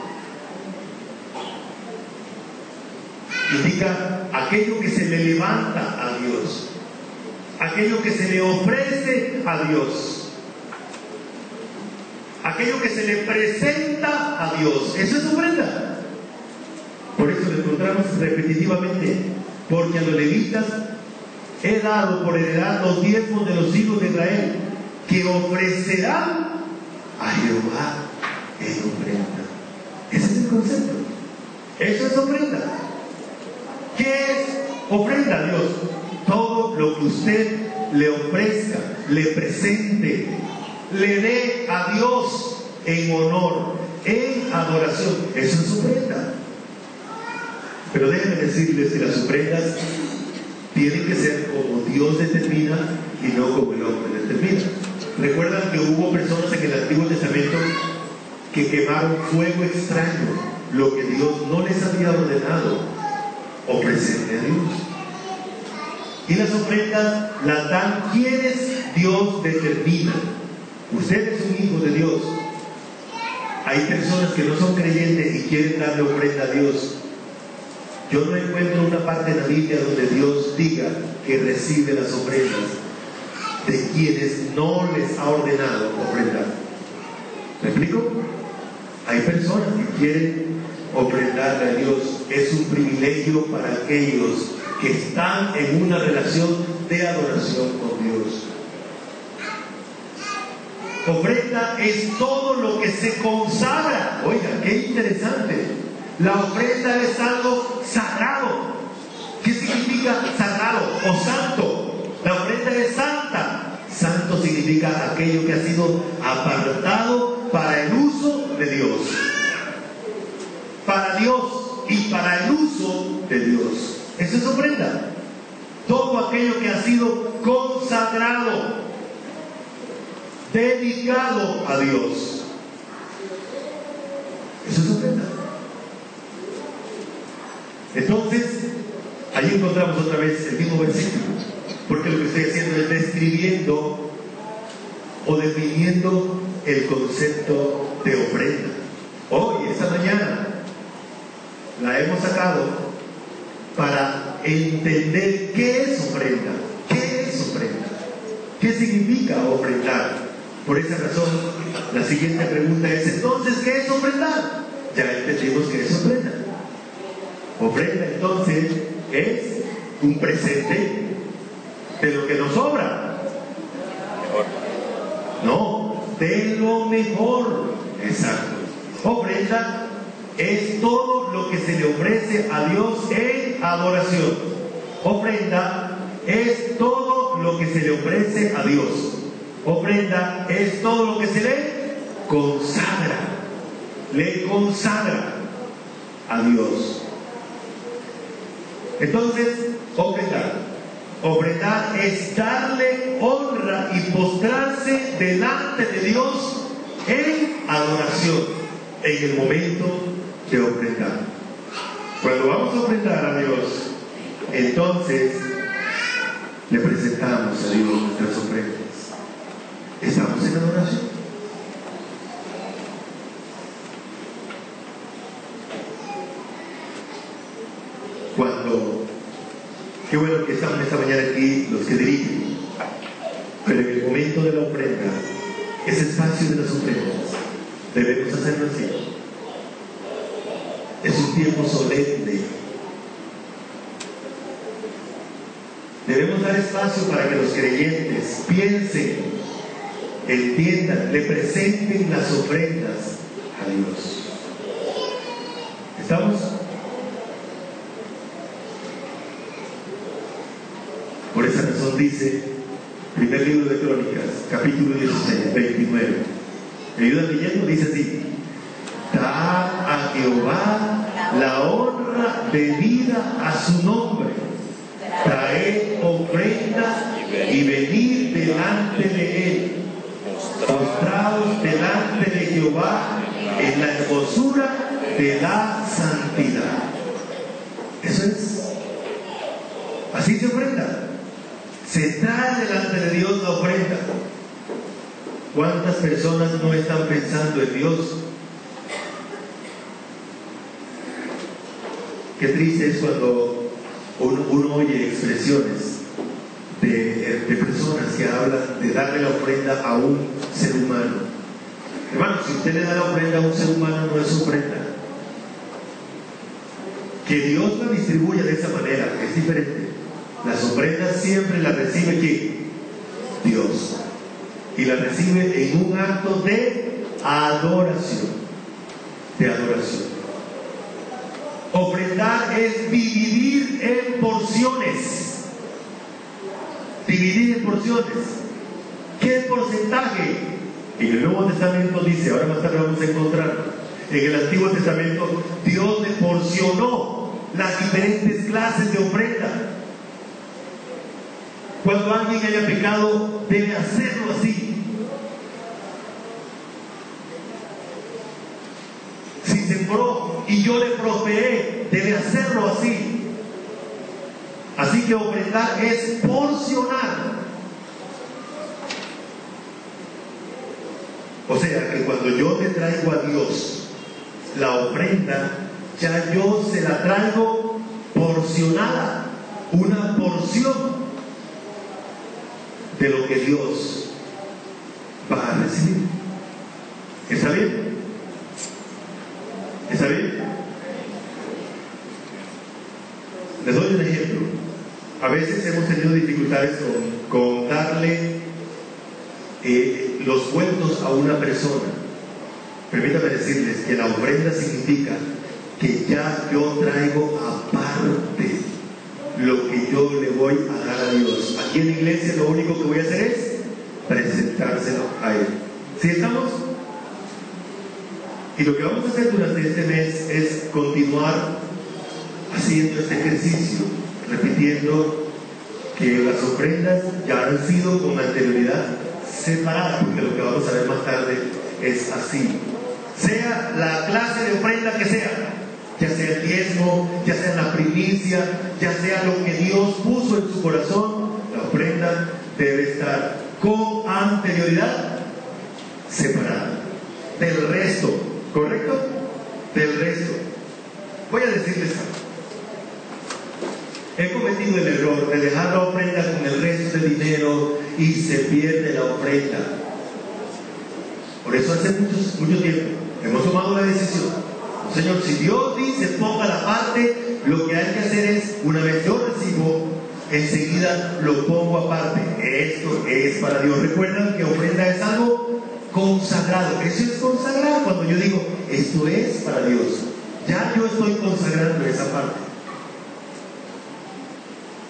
Indica aquello que se le levanta a Dios, aquello que se le ofrece a Dios, aquello que se le presenta a Dios. Eso es ofrenda. Por eso le encontramos repetitivamente: porque a los levitas he dado por heredad los diezmos de los hijos de Israel, que ofrecerán a Jehová en ofrenda. Ese es el concepto. Eso es ofrenda. ¿Qué es ofrenda a Dios? Todo lo que usted le ofrezca, le presente, le dé a Dios en honor, en adoración. Eso es ofrenda. Pero déjenme decirles que las ofrendas tienen que ser como Dios determina y no como el hombre determina. Recuerdan que hubo personas en el Antiguo Testamento que quemaron fuego extraño, lo que Dios no les había ordenado ofrecerle a Dios. Y las ofrendas las dan quienes Dios determina. Usted es un hijo de Dios. Hay personas que no son creyentes y quieren darle ofrenda a Dios. Yo no encuentro una parte en la Biblia donde Dios diga que recibe las ofrendas de quienes no les ha ordenado ofrendar. ¿Me explico? Hay personas que quieren ofrendarle a Dios. Es un privilegio para aquellos que están en una relación de adoración con Dios. Ofrenda es todo lo que se consagra. Oiga, qué interesante. La ofrenda es algo sagrado. ¿Qué significa sagrado o santo? La ofrenda es santa. Santo significa aquello que ha sido apartado para el uso de Dios. Para Dios y para el uso de Dios. Eso es ofrenda. Todo aquello que ha sido consagrado, dedicado a Dios. Eso es ofrenda. Entonces, ahí encontramos otra vez el mismo versículo, porque lo que estoy haciendo es describiendo o definiendo el concepto de ofrenda. Hoy, esta mañana, la hemos sacado para entender qué es ofrenda. ¿Qué es ofrenda? ¿Qué significa ofrendar? Por esa razón, la siguiente pregunta es: entonces, ¿qué es ofrendar? Ya entendimos qué es ofrenda. Ofrenda entonces es un presente de lo que nos sobra. No, de lo mejor. Exacto. Ofrenda es todo lo que se le ofrece a Dios en adoración. Ofrenda es todo lo que se le ofrece a Dios. Ofrenda es todo lo que se le consagra. Le consagra a Dios. Entonces, ofrendar es darle honra y postrarse delante de Dios en adoración en el momento de ofrendar. Cuando vamos a ofrendar a Dios, entonces le presentamos a Dios nuestras ofrendas. Estamos en adoración. Qué bueno que estamos esta mañana aquí los que dirigen, pero en el momento de la ofrenda, ese espacio de las ofrendas, debemos hacerlo así. Es un tiempo solemne. Debemos dar espacio para que los creyentes piensen, entiendan, le presenten las ofrendas a Dios. ¿Estamos? Por esa razón dice, primer libro de Crónicas, capítulo 16, 29. ¿Me ayudan leyendo? Dice así: dad a Jehová la honra debida a su nombre, traed ofrendas y venid delante de él, postraos delante de Jehová en la hermosura de la santidad. Eso es. Así se ofrenda. Se trae delante de Dios la ofrenda. ¿Cuántas personas no están pensando en Dios? Qué triste es cuando uno oye expresiones de personas que hablan de darle la ofrenda a un ser humano. Hermano, si usted le da la ofrenda a un ser humano, no es ofrenda. Que Dios la distribuya de esa manera es diferente. Las ofrendas siempre las recibe ¿quién? Dios. Y las recibe en un acto de adoración. De adoración. Ofrendar es dividir en porciones. Dividir en porciones. ¿Qué porcentaje? En el Nuevo Testamento dice, ahora más tarde vamos a encontrar, en el Antiguo Testamento Dios le porcionó las diferentes clases de ofrenda. Cuando alguien haya pecado, debe hacerlo así. Si sembró y yo le prosperé, debe hacerlo así. Así que ofrendar es porcionar. O sea que cuando yo le traigo a Dios la ofrenda, ya yo se la traigo porcionada, una porción de lo que Dios va a recibir. ¿Está bien? ¿Está bien? Les doy un ejemplo. A veces hemos tenido dificultades con darle los vueltos a una persona. Permítame decirles que la ofrenda significa que ya yo traigo aparte lo que yo le voy a dar a Dios. Aquí en la iglesia lo único que voy a hacer es presentárselo a Él. ¿Sí estamos? Y lo que vamos a hacer durante este mes es continuar haciendo este ejercicio, repitiendo que las ofrendas ya han sido con anterioridad separadas, porque lo que vamos a ver más tarde es así. Sea la clase de ofrenda que sea, ya sea el diezmo, ya sea la primicia, ya sea lo que Dios puso en su corazón, la ofrenda debe estar con anterioridad separada del resto, ¿correcto? Del resto. Voy a decirles algo. He cometido el error de dejar la ofrenda con el resto de dinero y se pierde la ofrenda. Por eso hace mucho tiempo hemos tomado la decisión. Señor, si Dios dice ponga la parte, lo que hay que hacer es, una vez yo recibo, enseguida lo pongo aparte. Esto es para Dios. Recuerdan que ofrenda es algo consagrado. Eso es consagrar. Cuando yo digo esto es para Dios, ya yo estoy consagrando esa parte.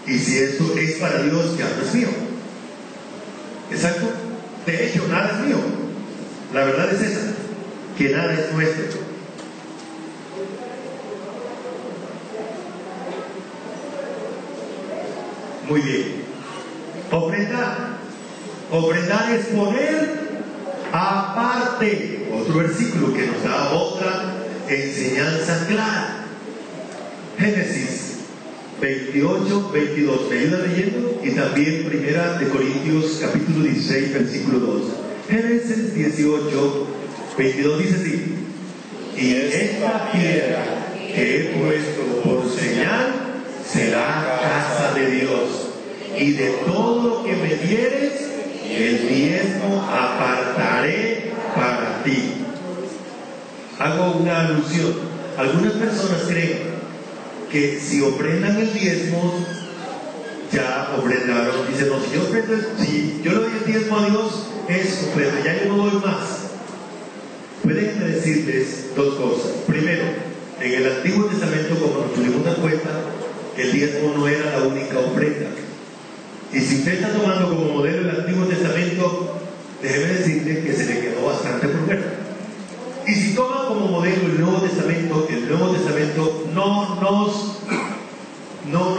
Y si esto es para Dios, ya no es mío. Exacto. De hecho, nada es mío. La verdad es esa, que nada es nuestro. Muy bien. Ofrendar. Ofrendar es poner aparte. Otro versículo que nos da otra enseñanza clara. Génesis 28, 22. ¿Me ayuda leyendo? Y también Primera de Corintios capítulo 16, versículo 2. Génesis 18, 22 dice así: y esta piedra que he puesto por señal será casa de Dios, y de todo lo que me dieres, el diezmo apartaré para ti. Hago una alusión. Algunas personas creen que si ofrendan el diezmo, ya ofrendaron. Dicen, no, si yo le doy el diezmo a Dios, es ofrenda, ya yo no doy más. Pueden decirles dos cosas. Primero, en el Antiguo Testamento, como nos pudimos dar cuenta, el diezmo no era la única ofrenda. Y si usted está tomando como modelo el Antiguo Testamento, déjeme decirle que se le quedó bastante por ver. Y si toma como modelo el Nuevo Testamento no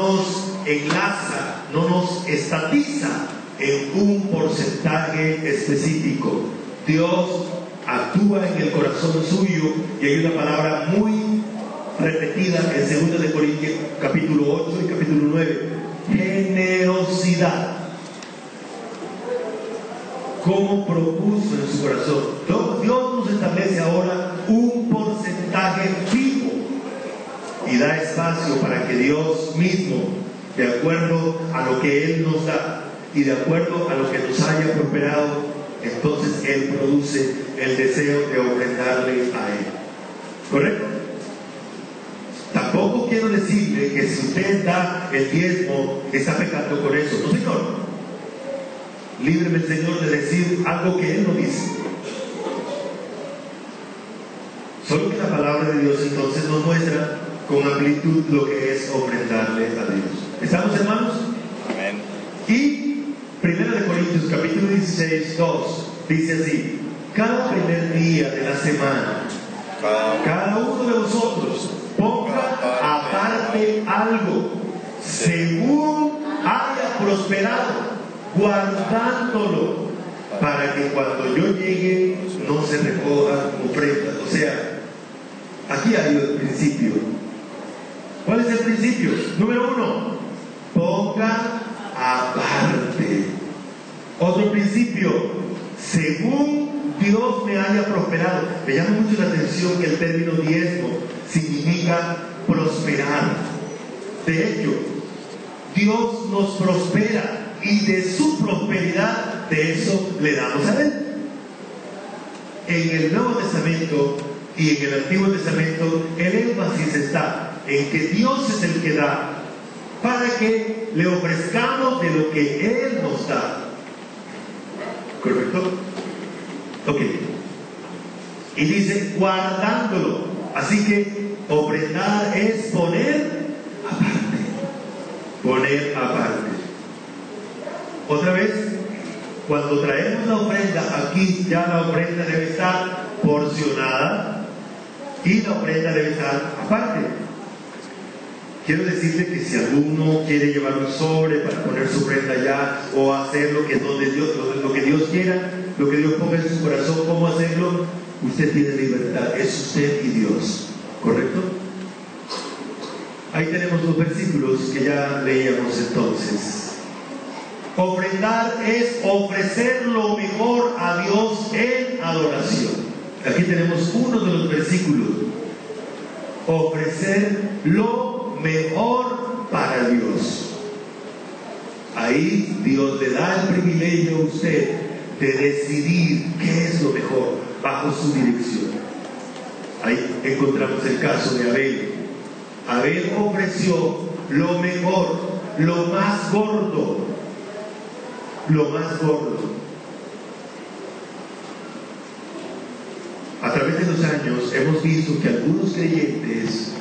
nos enlaza, no nos estatiza en un porcentaje específico. Dios actúa en el corazón suyo, y hay una palabra muy repetida en 2 de Corintios capítulo 8 y capítulo 9: generosidad. Como propuso en su corazón. Dios nos establece ahora un porcentaje fijo y da espacio para que Dios mismo, de acuerdo a lo que Él nos da, y de acuerdo a lo que nos haya prosperado, entonces Él produce el deseo de ofrendarle a Él. ¿Correcto? Tampoco quiero decirle que si usted da el diezmo, está pecando con eso. No, Señor. Líbreme el Señor de decir algo que Él no dice. Solo que la palabra de Dios entonces nos muestra con amplitud lo que es ofrendarle a Dios. ¿Estamos, hermanos? Amén. Y 1 Corintios capítulo 16, 2 dice así: cada primer día de la semana, cada uno de vosotros ponga aparte algo, según haya prosperado, guardándolo, para que cuando yo llegue no se recojan ofrendas. O sea, aquí hay el principio. ¿Cuál es el principio? Número 1, ponga aparte. Otro principio, según Dios me haya prosperado. Me llama mucho la atención que el término diezmo significa prosperar. De hecho, Dios nos prospera y de su prosperidad, de eso le damos a Él. En el Nuevo Testamento y en el Antiguo Testamento, el énfasis está en que Dios es el que da para que le ofrezcamos de lo que Él nos da. ¿Correcto? Ok. Y dice guardándolo. Así que ofrendar es poner aparte. Poner aparte. Otra vez, cuando traemos la ofrenda, aquí ya la ofrenda debe estar porcionada y la ofrenda debe estar aparte. Quiero decirle que si alguno quiere llevar un sobre para poner su ofrenda allá o hacer lo que Dios quiera, lo que Dios ponga en su corazón, cómo hacerlo, usted tiene libertad, es usted y Dios. ¿Correcto? Ahí tenemos los versículos que ya leíamos entonces. Ofrendar es ofrecer lo mejor a Dios en adoración. Aquí tenemos uno de los versículos. Ofrecer lo mejor para Dios. Ahí Dios le da el privilegio a usted de decidir qué es lo mejor bajo su dirección. Ahí encontramos el caso de Abel. Abel ofreció lo mejor, lo más gordo. Lo más gordo. A través de los años hemos visto que algunos creyentes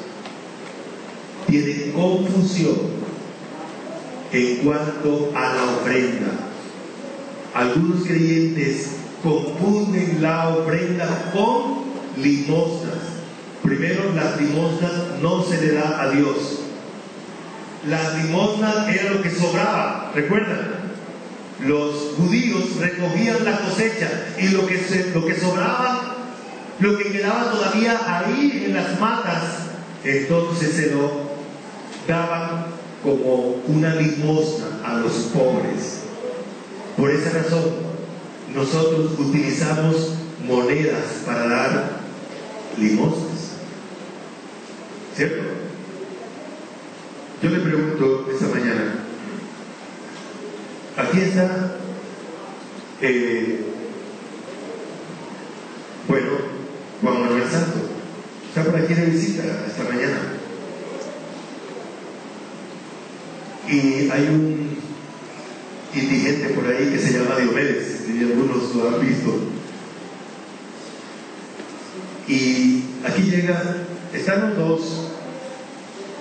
tienen confusión en cuanto a la ofrenda. Algunos creyentes confunden la ofrenda con limosnas. Primero, las limosnas no se le da a Dios. Las limosnas era lo que sobraba, ¿recuerdan? Los judíos recogían la cosecha y lo que sobraba, lo que quedaba todavía ahí en las matas, entonces se lo daban como una limosna a los pobres. Por esa razón, nosotros utilizamos monedas para dar limosnas. ¿Cierto? Yo le pregunto esta mañana, aquí está, Juan Manuel Santo, está por aquí de visita esta mañana. Y hay un indigente por ahí que se llama Diomedes, y algunos lo han visto. Y aquí llega, están los dos.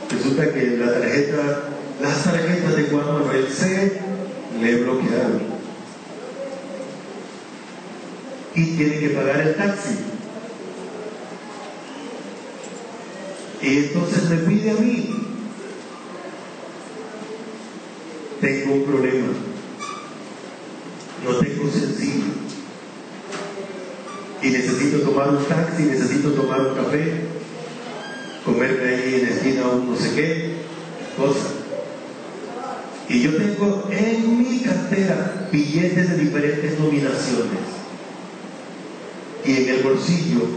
Resulta que las tarjetas de Juan Manuel le bloquearon y tiene que pagar el taxi. Y entonces me pide a mí. Tengo un problema, no tengo sencillo y necesito tomar un taxi, necesito tomar un café, comerme ahí en la esquina un no sé qué cosa. Y yo tengo en mi cartera billetes de diferentes nominaciones. Y en el bolsillo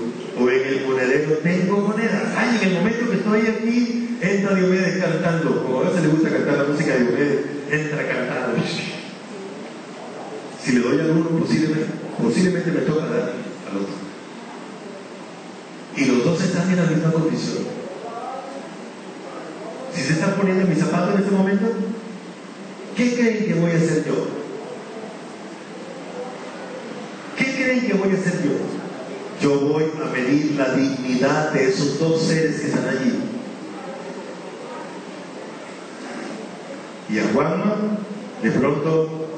o en el monedero tengo monedas. Ay, en el momento que estoy aquí, entra Diomedes cantando. Como a veces le gusta cantar la música de Diomedes, entra cantando. Si le doy al uno, posiblemente me toca dar al otro. Y los dos están en la misma condición. Si se están poniendo en mis zapatos en este momento, ¿qué creen que voy a hacer yo? ¿Qué creen que voy a hacer yo? Yo voy a medir la dignidad de esos dos seres que están allí. Y a Juanma, de pronto,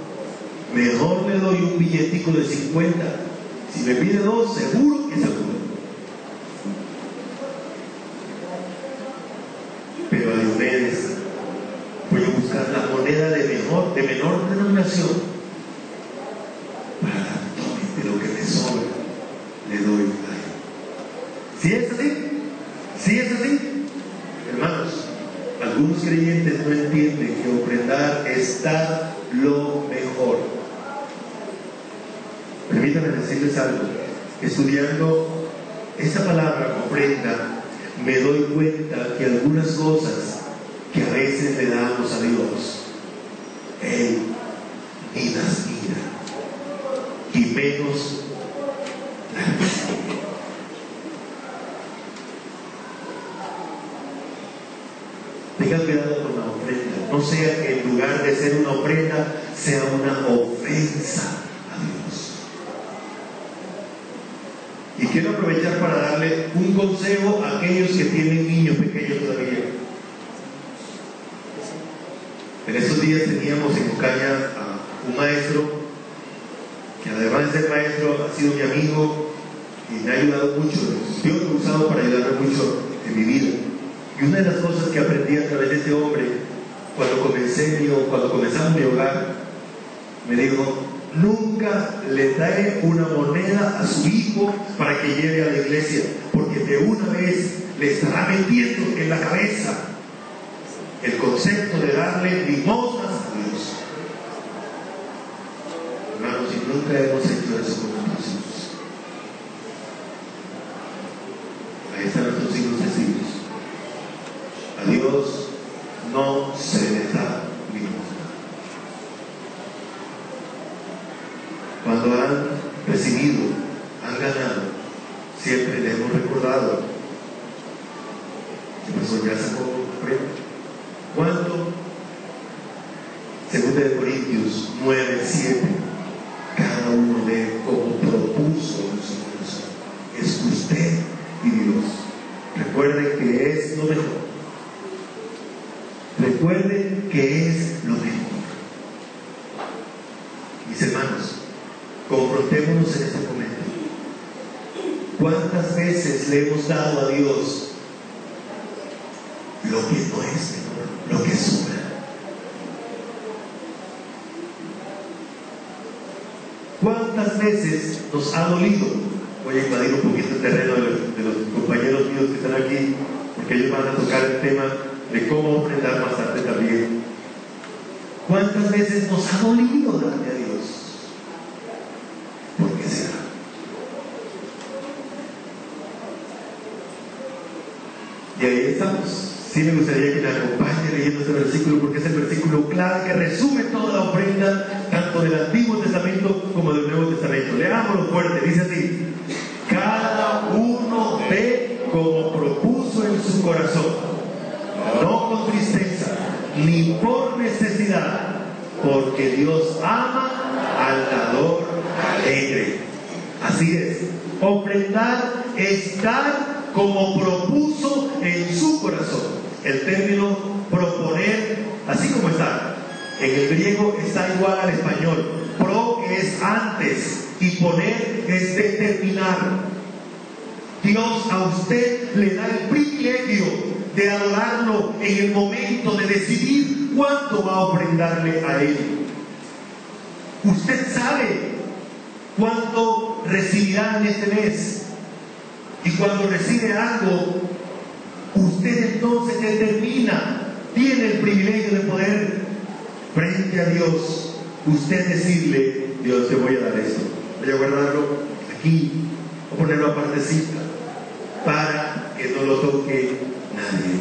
mejor le doy un billetico de 50. Si me pide 2, seguro que seguro. Pero a Diomedes voy a buscar la moneda de menor denominación para dar de lo que me sobra, le doy a él. ¿Sí es así? ¿Sí es así? Hermanos, algunos creyentes no entienden que ofrendar es dar lo mejor. Permítanme decirles algo. Estudiando esta palabra, ofrenda, me doy cuenta que algunas cosas que a veces le damos a Dios, Él ni las mira, y menos las recibe. Tengan cuidado con la ofrenda, no sea que en lugar de ser una ofrenda, sea una ofensa a Dios. Y quiero aprovechar para darle un consejo a aquellos que tienen niños pequeños todavía. En estos días teníamos en Ocaña a un maestro que, además de ser maestro, ha sido mi amigo y me ha ayudado mucho. Dios me ha usado para ayudarme mucho en mi vida. Y una de las cosas que aprendí a través de este hombre, cuando comenzamos mi hogar, me dijo: nunca le dé una moneda a su hijo para que lleve a la iglesia, porque de una vez le estará metiendo en la cabeza el concepto de darle limosnas a Dios. Hermanos, y nunca hemos hecho eso con nuestros hijos. Ahí están nuestros hijos testigos. A Dios no se le da limosna. Cuando han recibido, han ganado, siempre le hemos recordado: ¿qué pasó? ¿Ya sacó la prueba? ¿Cuánto? 2 Corintios 9:7. Cada uno de como propuso en su corazón. Es usted y Dios. Recuerden que es lo mejor. Recuerden que es lo mejor. Mis hermanos, confrontémonos en este momento. ¿Cuántas veces le hemos dado a Dios lo que no es mejor, lo que sobra? ¿Cuántas veces nos ha dolido? Voy a invadir un poquito el terreno de los compañeros míos que están aquí, porque ellos van a tocar el tema de cómo ofrendar más tarde también. ¿Cuántas veces nos ha dolido darle a Dios? ¿Por qué será? Y ahí estamos. Sí, me gustaría que me acompañe leyendo este versículo, porque es el versículo clave que resume toda la ofrenda, tanto del Antiguo Testamento como del Nuevo Testamento. Leámoslo fuerte, dice así: cada uno dé como propuso en su corazón, no con tristeza, ni por necesidad, porque Dios ama al dador alegre. Así es, ofrendar es dar como propuso en su corazón. El término proponer, así como está, en el griego está igual al español. Pro es antes y poner es determinar. Dios a usted le da el privilegio de adorarlo en el momento de decidir cuánto va a ofrendarle a Él. Usted sabe cuánto recibirá en este mes, y cuando recibe algo, usted entonces determina, tiene el privilegio de poder, frente a Dios, usted decirle: Dios, te voy a dar esto, voy a guardarlo aquí, o ponerlo apartecita, para que no lo toque nadie.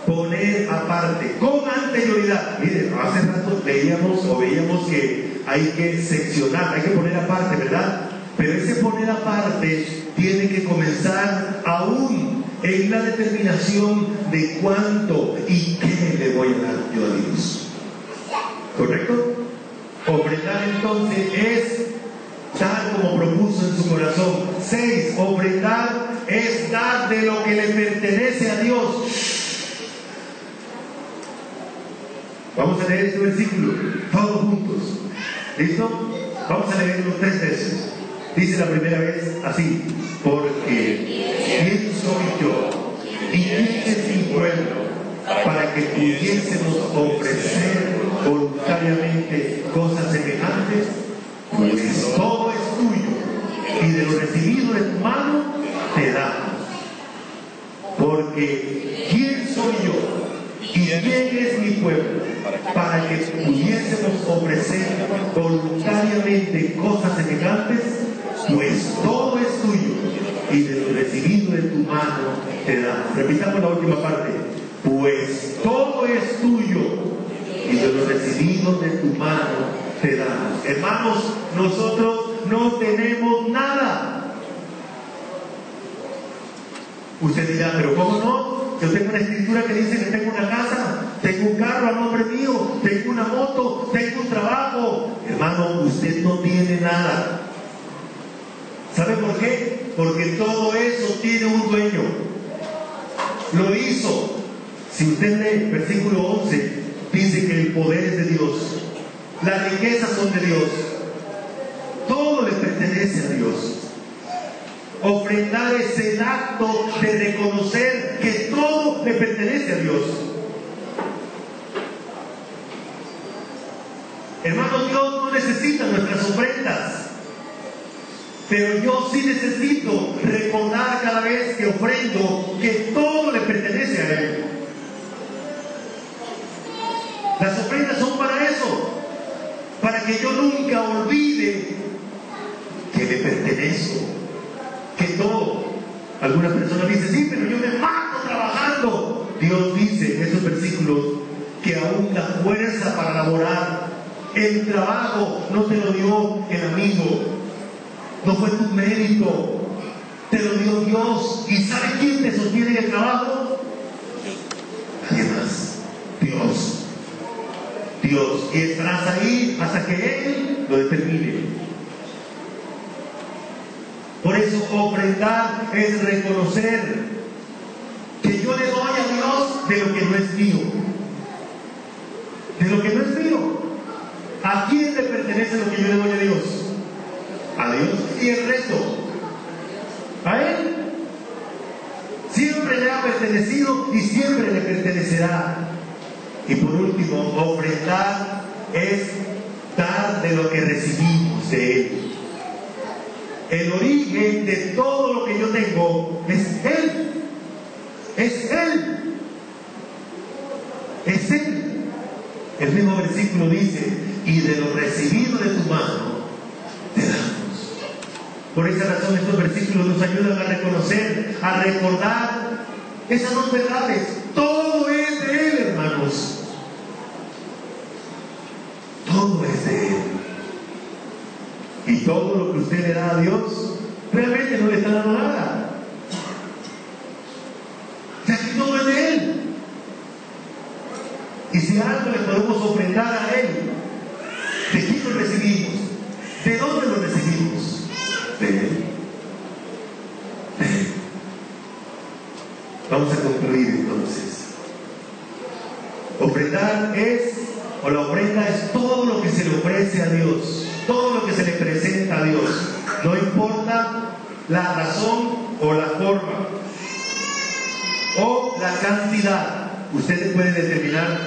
Poner aparte, con anterioridad prioridad. Mire, hace rato leíamos o veíamos que hay que seccionar, hay que poner aparte, ¿verdad? Pero ese poner aparte tiene que comenzar aún en la determinación de cuánto y qué le voy a dar yo a Dios. ¿Correcto? Ofrendar entonces es dar como propuso en su corazón. 6. Ofrendar es dar de lo que le pertenece a Dios. Vamos a leer este versículo todos juntos. ¿Listo? Vamos a leerlo 3 veces. Dice la primera vez así: porque ¿quién soy yo y quién es mi pueblo para que pudiésemos ofrecer voluntariamente cosas semejantes? Pues todo es tuyo y de lo recibido de tu mano te damos. Porque ¿quién soy yo y quién es mi pueblo para que pudiésemos ofrecer voluntariamente cosas semejantes? Pues todo es tuyo y de lo recibido de tu mano te damos. Repitamos la última parte: pues todo es tuyo y de lo recibido de tu mano te damos. Hermanos, nosotros no tenemos nada. Usted dirá, pero ¿cómo no? Yo tengo una escritura que dice que tengo una casa, tengo un carro a nombre mío, tengo una moto, tengo un trabajo. Hermano, usted no tiene nada. ¿Sabe por qué? Porque todo eso tiene un dueño. Lo hizo. Si usted lee versículo 11, dice que el poder es de Dios, las riquezas son de Dios, todo le pertenece a Dios. Ofrendar es el acto de reconocer que todo le pertenece a Dios. Hermanos, Dios no necesita nuestras ofrendas, pero yo sí necesito recordar cada vez que ofrendo que todo le pertenece a Él. Las ofrendas son para eso, para que yo nunca olvide que me pertenezco, que todo. Algunas personas dicen, sí, pero yo me mato trabajando. Dios dice en esos versículos que aún la fuerza para laborar, el trabajo no te lo dio el amigo, no fue tu mérito, te lo dio Dios. ¿Y sabe quién te sostiene el trabajo? Nadie más. Dios. Dios. Y estarás ahí hasta que Él lo determine. Por eso ofrendar es reconocer que yo le doy a Dios de lo que no es mío. De lo que no es mío. ¿A quién le pertenece lo que yo le doy a Dios? A Dios. Y el resto, a Él. Siempre le ha pertenecido y siempre le pertenecerá. Y por último, ofrendar es dar de lo que recibimos de Él. El origen de todo lo que yo tengo es Él. Es Él. Es Él. El mismo versículo dice, y de lo recibido de tu mano te damos. Por esa razón estos versículos nos ayudan a reconocer, a recordar esas dos verdades. Todo es de Él, hermanos. Todo es de Él. Y todo lo que usted le da a Dios, realmente no le está dando nada. Ya que todo es de Él. Y si algo le podemos ofrendar a Él, ¿de quién lo recibimos? ¿De dónde lo recibimos? De Él. De Él. Vamos a concluir entonces. Ofrendar es, o la ofrenda es todo lo que se le ofrece a Dios, todo lo que se le presenta a Dios, no importa la razón o la forma o la cantidad. Usted puede determinar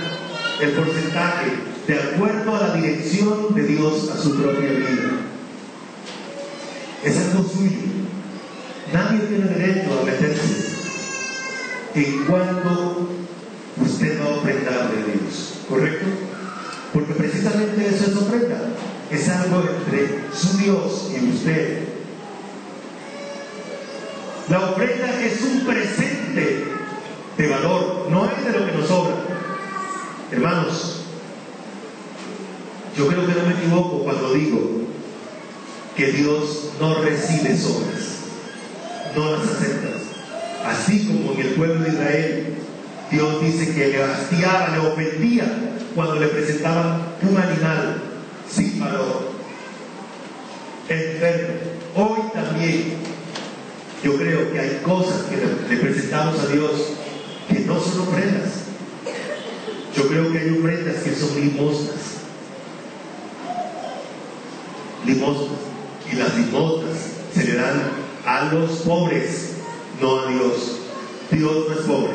el porcentaje de acuerdo a la dirección de Dios a su propia vida. Es algo suyo. Nadie tiene derecho a meterse en cuando usted va a ofrendar de Dios, ¿correcto? Porque precisamente eso es ofrenda. Es algo entre su Dios y usted. La ofrenda es un presente de valor, no es de lo que nos sobra. Hermanos, yo creo que no me equivoco cuando digo que Dios no recibe sobras, no las acepta. Así como en el pueblo de Israel, Dios dice que le hastiaba, le ofendía cuando le presentaban un animal sin valor, enfermo. Hoy también yo creo que hay cosas que le presentamos a Dios que no son ofrendas. Yo creo que hay ofrendas que son limosnas. Limosnas. Y las limosnas se le dan a los pobres, no a Dios. Dios no es pobre.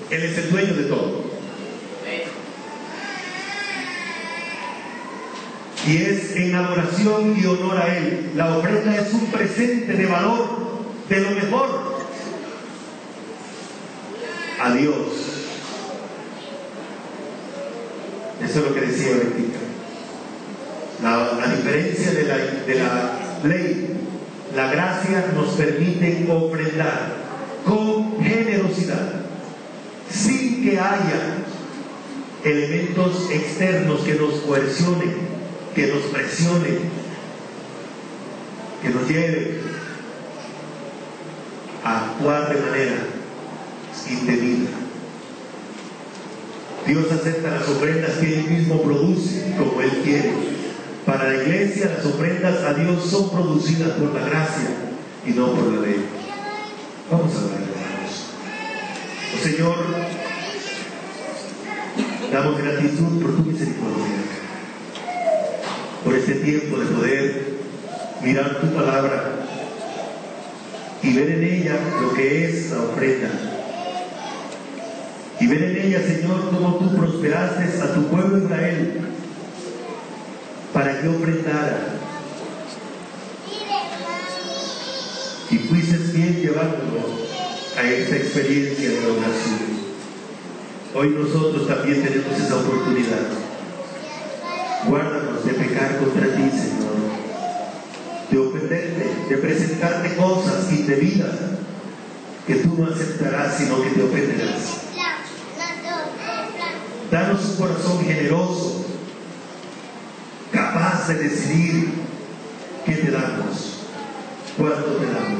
Él es el dueño de todo. Y es en adoración y honor a Él. La ofrenda es un presente de valor, de lo mejor, a Dios. Eso es lo que decía Bentica. La diferencia de la ley, la gracia nos permite ofrendar con generosidad, sin que haya elementos externos que nos coercionen, que nos presionen, que nos lleven a actuar de manera indebida. Dios acepta las ofrendas que Él mismo produce como Él quiere. Para la iglesia, las ofrendas a Dios son producidas por la gracia y no por la ley. Vamos a hablar, hermanos. Oh Señor, damos gratitud por tu misericordia, por este tiempo de poder mirar tu palabra y ver en ella lo que es la ofrenda. Y ver en ella, Señor, cómo tú prosperaste a tu pueblo Israel para que ofrendara. Y fuiste bien llevándolo a esta experiencia de oración. Hoy nosotros también tenemos esa oportunidad. Guárdanos de pecar contra ti, Señor, de ofenderte, de presentarte cosas indebidas que tú no aceptarás, sino que te ofenderás. Danos un corazón generoso, capaz de decidir qué te damos, cuánto te damos.